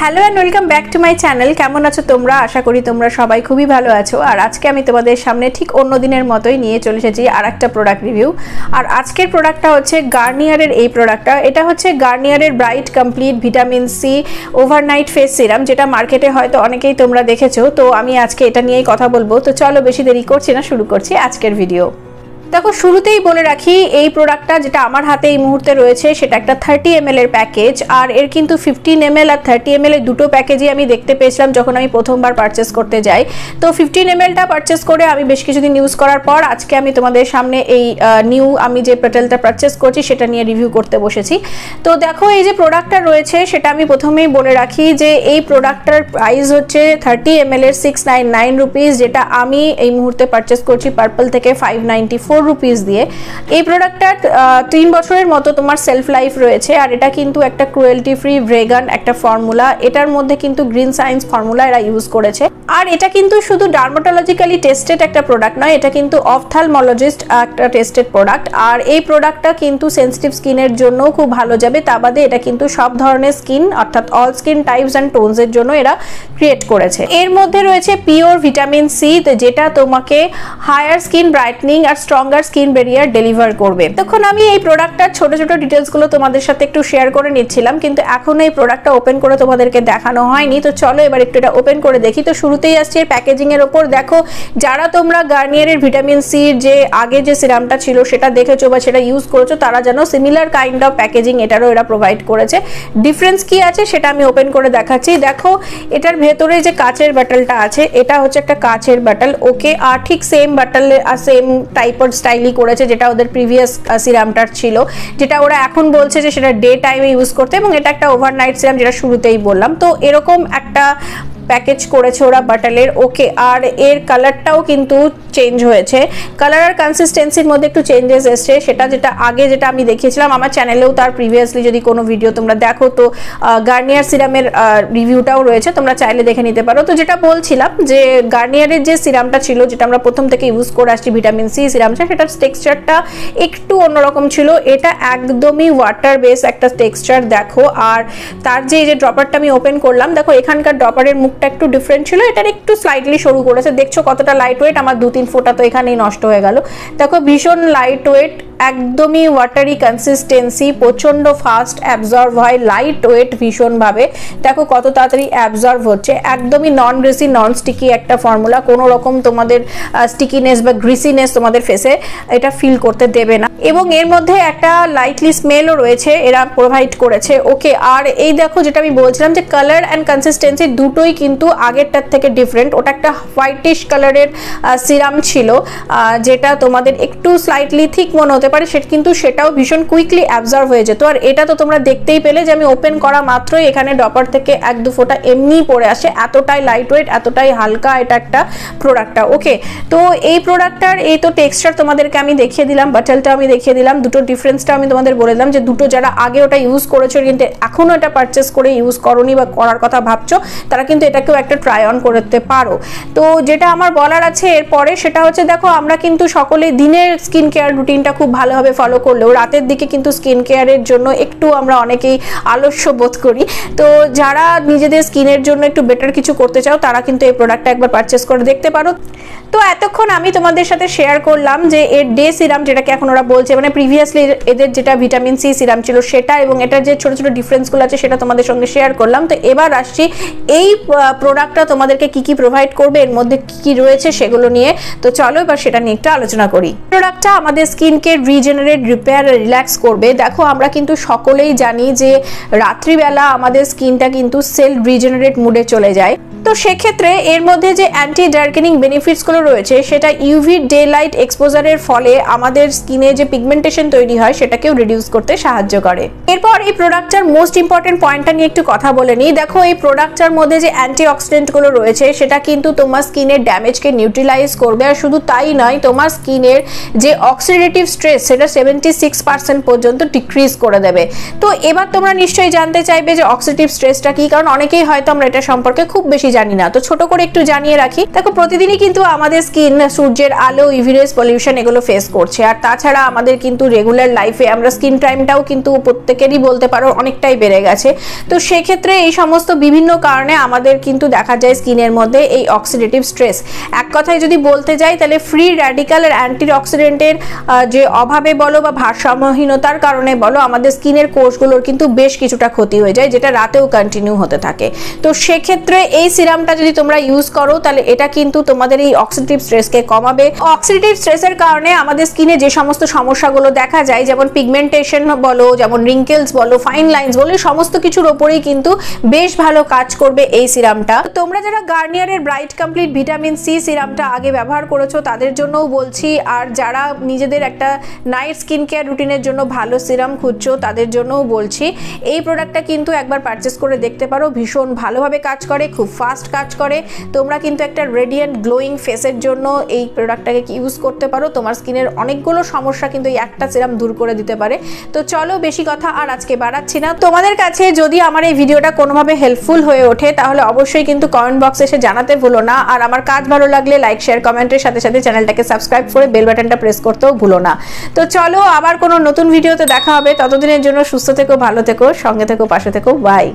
Hello and welcome back to my channel. কেমন আছো তোমরা? আশা করি তোমরা সবাই খুবই ভালো আছো। আর আজকে আমি তোমাদের সামনে ঠিক অন্য দিনের মতোই নিয়ে চলে এসেছি আর একটা প্রোডাক্ট রিভিউ। আর আজকের প্রোডাক্টটা হচ্ছে গার্নিয়ারের এই প্রোডাক্টটা। এটা হচ্ছে গার্নিয়ারের bright complete vitamin C overnight face serum, যেটা মার্কেটে হয়তো অনেকেই তোমরা দেখেছো। তো আমি আজকে এটা নিয়েই কথা বলবো। তো চলো বেশি দেরি করছি না, শুরু করছি আজকের ভিডিও। দেখো, শুরুতেই বলে রাখি এই প্রোডাক্টটা যেটা আমার হাতে এই মুহূর্তে রয়েছে সেটা একটা 30 ml এর প্যাকেজ। আর এর কিন্তু 15 ml আর 30 ml এর দুটো প্যাকেজই আমি দেখতে পেয়েছিলাম যখন আমি প্রথমবার পারচেস করতে যাই। তো 15 mlটা পারচেস করে আমি বেশ কিছুদিন ইউজ করার পর আজকে আমি তোমাদের সামনে এই আমি যে পেটেলটা পারচেস করছি সেটা নিয়ে রিভিউ করতে বসেছি। তো দেখো, এই যে প্রোডাক্টটা রয়েছে সেটা আমি প্রথমেই বলে রাখি যে এই প্রোডাক্টটার প্রাইস হচ্ছে 30 ml এর 699 রুপিস, যেটা আমি এই মুহূর্তে পারচেস করছি পার্পল থেকে 594 রুপিস দিয়ে। এই প্রোডাক্টটার 3 বছরের মতো তোমার সেলফ লাইফ রয়েছে। আর এটা কিন্তু একটা ক্রুয়েলটি ফ্রি ভেগান একটা ফর্মুলা। এটার মধ্যে কিন্তু গ্রিন সায়েন্স ফর্মুলা এরা ইউজ করেছে। আর এটা কিন্তু শুধু ডার্মাটোলজিক্যালি টেস্টেড একটা প্রোডাক্ট নয়, এটা কিন্তু অপথ্যালমোলজিস্ট একটা টেস্টেড প্রোডাক্ট। আর এই প্রোডাক্টটা কিন্তু সেন্সিটিভ স্কিনের জন্য খুব ভালো যাবে। তা বাদে এটা কিন্তু সব ধরনের স্কিন অর্থাৎ অল স্কিন টাইপস অ্যান্ড টোনসের জন্য এরা ক্রিয়েট করেছে। এর মধ্যে রয়েছে পিওর ভিটামিন সি, যেটা তোমাকে হায়ার স্কিন ব্রাইটনিং আর স্ট্রঙ্গার স্কিন ব্যারিয়ার ডেলিভার করবে। তখন আমি এই প্রোডাক্টটার ছোট ছোট ডিটেলসগুলো তোমাদের সাথে একটু শেয়ার করে নিচ্ছিলাম, কিন্তু এখন এই প্রোডাক্টটা ওপেন করে তোমাদেরকে দেখানো হয়নি। তো চলো এবার একটু এটা ওপেন করে দেখি। তো শুরুতেই আসছে এর প্যাকেজিং এর ওপর। দেখো, যারা তোমরা গার্নিয়ারের ভিটামিন সি যে আগে যে সিরামটা ছিল সেটা দেখেছো বা সেটা ইউজ করেছো, তারা যেন সিমিলার কাইন্ড অফ প্যাকেজিং এটারও এরা প্রোভাইড করেছে। ডিফারেন্স কি আছে সেটা আমি ওপেন করে দেখাচ্ছি। দেখো, এটার ভেতরে যে কাচের বাটলটা আছে এটা হচ্ছে একটা কাচের বাটল, ওকে। আর ঠিক সেম বাটল আর সেম টাইপের স্টাইলই করেছে যেটা ওদের প্রিভিয়াস সিরামটার ছিল, যেটা ওরা এখন বলছে যে সেটা ডে টাইমে ইউজ করতে, এবং এটা একটা ওভারনাইট সিরাম যেটা শুরুতেই বললাম। তো এরকম একটা প্যাকেজ করেছে ওরা বাটলের, ওকে। আর এর কালারটাও কিন্তু চেঞ্জ হয়েছে, কালার আর কনসিস্টেন্সির মধ্যে একটু চেঞ্জেস এসছে। সেটা যেটা আগে যেটা আমি দেখিয়েছিলাম আমার চ্যানেলেও, তার প্রিভিয়াসলি যদি কোনো ভিডিও তোমরা দেখো তো গার্নিয়ার সিরামের রিভিউটাও রয়েছে, তোমরা চাইলে দেখে নিতে পারো। তো যেটা বলছিলাম যে গার্নিয়ারের যে সিরামটা ছিল যেটা আমরা প্রথম থেকে ইউজ করে আসছি ভিটামিন সি সিরামটা, সেটার টেক্সচারটা একটু অন্যরকম ছিল। এটা একদমই ওয়াটার বেস একটা টেক্সচার। দেখো, আর তার যে ড্রপারটা আমি ওপেন করলাম, দেখো এখানকার ড্রপারের মুখটা একটু ডিফারেন্ট ছিল, এটার একটু স্লাইটলি সরু করেছে। দেখছো কতটা লাইট ওয়েট, আমার 2-3 ফোঁটা তো এখানেই নষ্ট হয়ে গেল। দেখো, ভীষণ লাইট ওয়েট, একদমই ওয়াটারি কনসিস্টেন্সি, প্রচন্ড ফাস্ট অ্যাবজর্ব হয়, লাইট ওয়েট ভীষণভাবে। দেখো কত তাড়াতাড়ি অ্যাবজর্ব হচ্ছে, একদমই নন গ্রিসি নন স্টিকি একটা ফর্মুলা। কোনো রকম তোমাদের স্টিকিনেস বা গ্রিসিনেস তোমাদের ফেসে এটা ফিল করতে দেবে না। এবং এর মধ্যে একটা লাইটলি স্মেলও রয়েছে, এরা প্রোভাইড করেছে, ওকে। আর এই দেখো, যেটা আমি বলছিলাম যে কালার অ্যান্ড কনসিস্টেন্সি দুটোই কিন্তু আগেরটার থেকে ডিফারেন্ট। ওটা একটা হোয়াইটিশ কালারের সিরাম ছিল, যেটা তোমাদের একটু স্লাইটলি থিক মনে হতে পারে, সেটা কিন্তু সেটাও ভীষণ কুইকলি অ্যাবজর্ব হয়ে যেত। আর এটা তো তোমরা দেখতেই পেলে যে আমি ওপেন করা মাত্রই এখানে ড্রপার থেকে 1-2 ফোঁটা এমনিই পড়ে আসে, এতটাই লাইট ওয়েট, এতটাই হালকা এটা একটা প্রোডাক্টটা, ওকে। তো এই প্রোডাক্টটার এই তো টেক্সচার তোমাদেরকে আমি দেখিয়ে দিলাম, বাটলটা আমি দেখিয়ে দিলাম, দুটো ডিফারেন্সটা আমি তোমাদের বলে দিলাম যে দুটো যারা আগে ওটা ইউজ করেছো কিন্তু এখনো এটা পারচেস করে ইউজ করোনি বা করার কথা ভাবছো, তারা কিন্তু এটাকেও একটা ট্রাই অন করতে পারো। তো যেটা আমার বলার আছে এরপরে সেটা হচ্ছে, দেখো আমরা কিন্তু সকলেই দিনের স্কিন কেয়ার রুটিনটা খুব ভালোভাবে ফলো করলেও রাতের দিকে কিন্তু স্কিন কেয়ারের জন্য একটু আমরা অনেকেই আলস্য বোধ করি। তো যারা নিজেদের স্কিনের জন্য একটু বেটার কিছু করতে চাও তারা কিন্তু এই প্রোডাক্টটা একবার পারচেস করে দেখতে পারো। তো এতক্ষণ আমি তোমাদের সাথে শেয়ার করলাম যে এর ডে সিরাম যেটাকে এখন ওরা বলছে, মানে প্রিভিয়াসলি এদের যেটা ভিটামিন সি সিরাম ছিল সেটা, এবং এটার যে ছোট ছোট ডিফারেন্সগুলো আছে সেটা তোমাদের সঙ্গে শেয়ার করলাম। তো এবার আসছি এই প্রোডাক্টটা তোমাদেরকে কি কি প্রোভাইড করবে, এর মধ্যে কি কি রয়েছে সেগুলো নিয়ে। তো চলো এবার সেটা নিয়ে একটু আলোচনা করি। প্রোডাক্টটা আমাদের স্কিনকে রিজেনারেট, রিপেয়ার, রিল্যাক্স করবে। দেখো, আমরা কিন্তু সকলেই জানি যে রাত্রিবেলা আমাদের স্কিনটা কিন্তু সেলফ রিজেনারেট মুডে চলে যায়। তো সেক্ষেত্রে এর মধ্যে যে অ্যান্টি ডার্কেনিং বেনিফিটসগুলো রয়েছে সেটা ইউভি ডে লাইট এক্সপোজারের ফলে আমাদের স্কিনে যে পিগমেন্টেশন তৈরি হয় সেটাকেও রিডিউস করতে সাহায্য করে। এরপর এই প্রোডাক্টটার মোস্ট ইম্পর্টেন্ট পয়েন্টটা নিয়ে একটু কথা বলে নিই। দেখো, এই প্রোডাক্টটার মধ্যে যে অ্যান্টিঅক্সিডেন্টগুলো রয়েছে সেটা কিন্তু তোমার স্কিনের ড্যামেজকে নিউট্রালাইজ করবে। আর শুধু তাই নয়, তোমার স্কিনের যে অক্সিডেটিভ স্ট্রেস সেটা 76% পর্যন্ত ডিক্রিজ করে দেবে। তো এবার তোমরা নিশ্চয়ই জানতে চাইবে যে অক্সিডেটিভ স্ট্রেসটা কি, কারণ অনেকেই হয়তো আমরা এটা সম্পর্কে খুব বেশি জানি না। তো ছোট করে একটু জানিয়ে রাখি। দেখো, প্রতিদিনই কিন্তু আমাদের স্কিন সূর্যের আলো, ইউভি রেজ, পলিউশন এগুলো ফেস করছে। আর তাছাড়া আমাদের কিন্তু রেগুলার লাইফে আমরা স্কিন টাইমটাও কিন্তু প্রত্যেকেরই বলতে পারো অনেকটাই বেড়ে গেছে। তো সেক্ষেত্রে এই সমস্ত বিভিন্ন কারণে আমাদের কিন্তু দেখা যায় স্কিনের মধ্যে এই অক্সিডেটিভ স্ট্রেস। এক কথায় যদি বলতে যাই তাহলে ফ্রি র্যাডিক্যাল আর অ্যান্টিঅক্সিডেন্টের যে অভাবে বলো বা ভারসাম্যহীনতার কারণে বলো, আমাদের স্কিনের কোষগুলোর কিন্তু বেশ কিছুটা ক্ষতি হয়ে যায়, যেটা রাতেও কন্টিনিউ হতে থাকে। তো সেক্ষেত্রে এই সিরামটা যদি তোমরা ইউজ করো তাহলে এটা কিন্তু তোমাদের এই অক্সিডেটিভ স্ট্রেসকে কমাবে। অক্সিডেটিভ স্ট্রেসের কারণে আমাদের স্কিনে যে সমস্ত সমস্যাগুলো দেখা যায়, যেমন পিগমেন্টেশন বলো, যেমন রিঙ্কেলস বলো, ফাইন লাইন্স বলো, সমস্ত কিছুর ওপরেই কিন্তু বেশ ভালো কাজ করবে এই সিরামটা। তোমরা যারা গার্নিয়ারের ব্রাইট কমপ্লিট ভিটামিন সি সিরামটা আগে ব্যবহার করেছো তাদের জন্যও বলছি, আর যারা নিজেদের একটা নাইট স্কিন কেয়ার রুটিনের জন্য ভালো সিরাম খুঁজছো তাদের জন্যও বলছি, এই প্রোডাক্টটা কিন্তু একবার পারচেস করে দেখতে পারো। ভীষণ ভালোভাবে কাজ করে, খুব ফাস্ট কাজ করে। তোমরা কিন্তু একটা রেডিয়েন্ট গ্লোয়িং ফেসের জন্য এই প্রোডাক্টটাকে ইউজ করতে পারো। তোমার স্কিনের অনেকগুলো সমস্যা কিন্তু এই একটা সিরাম দূর করে দিতে পারে। তো চলো, বেশি কথা আর আজকে বাড়াচ্ছি না। তোমাদের কাছে যদি আমার এই ভিডিওটা কোনোভাবে হেল্পফুল হয়ে ওঠে তাহলে অবশ্যই কিন্তু কমেন্ট বক্সে এসে জানাতে ভুলো না। আর আমার কাজ ভালো লাগলে লাইক, শেয়ার, কমেন্টের সাথে সাথে চ্যানেলটাকে সাবস্ক্রাইব করে বেল বাটনটা প্রেস করতেও ভুলো না। তো চলো, আবার কোনো নতুন ভিডিওতে দেখা হবে। ততদিনের জন্য সুস্থ থেকো, ভালো থেকো, সঙ্গে থেকো, পাশে থেকো। বাই।